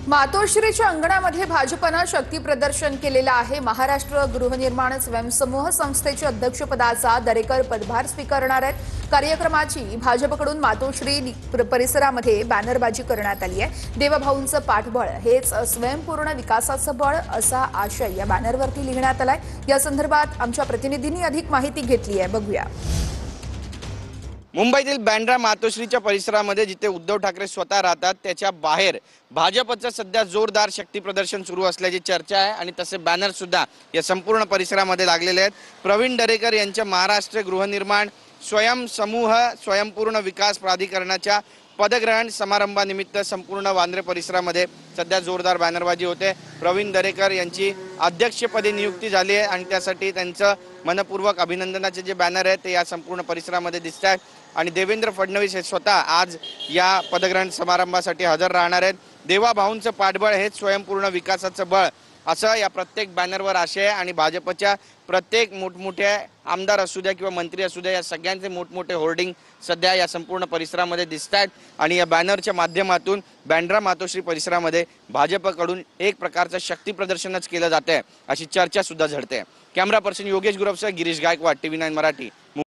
मातोश्रीच्या अंगणामध्ये भाजपनं शक्ती प्रदर्शन केलेलं आहे। महाराष्ट्र गृहनिर्माण स्वयंसमूह संस्थेचे अध्यक्षपदाचा दरेकर पदभार स्वीकारणार आहेत। कार्यक्रमाची भाजपकडून मातोश्री परिसरामध्ये बॅनरबाजी करण्यात आली आहे। देवाभाऊंचं पाठबळ हेच स्वयंपूर्ण विकासाचं बळ असा आशय या बॅनरवरती लिहिण्यात आलाय। या संदर्भात आमच्या प्रतिनिधींनी अधिक माहिती घेतली आहे, बघूया। मुंबईतील बँड्रा मातोश्रीच्या परिसरामध्ये जिथे उद्धव ठाकरे स्वतः राहतात त्याच्या बाहेर भाजपचं सध्या जोरदार शक्ती प्रदर्शन सुरू असल्याची चर्चा आहे आणि तसे बॅनर सुद्धा या संपूर्ण परिसरामध्ये लागलेले आहेत। प्रवीण दरेकर यांच्या महाराष्ट्र गृहनिर्माण स्वयंसमूह स्वयंपूर्ण विकास प्राधिकरणाच्या पदग्रहण समारंभानिमित्त संपूर्ण वांद्रे परिसरामध्ये सध्या जोरदार बॅनरबाजी होते। प्रवीण दरेकर यांची अध्यक्षपदी नियुक्ती झाली आहे आणि त्यासाठी त्यांचं मनपूर्वक अभिनंदनाचे जे बॅनर आहेत ते या संपूर्ण परिसरामध्ये दिसत आहेत आणि देवेंद्र फडणवीस हे स्वतः आज या पदग्रहण समारंभासाठी हजर राहणार आहेत। देवाभाऊंचं पाठबळ हेच स्वयंपूर्ण विकासाचं बळ असं या प्रत्येक बॅनरवर आशय आहे आणि भाजपच्या प्रत्येक मोठमोठे आमदार असू द्या किंवा मंत्री असू द्या या सगळ्यांचे मोठमोठे होर्डिंग सध्या या संपूर्ण परिसरामध्ये दिसत आहेत आणि या बॅनरच्या माध्यमातून बँड्रा मातोश्री परिसरामध्ये भाजपकडून एक प्रकारचं शक्ती प्रदर्शनच केलं जाते अशी चर्चा सुद्धा झडते। कॅमेरा पर्सन योगेश गुरवसह गिरीश गायकवाड, TV9 मराठी।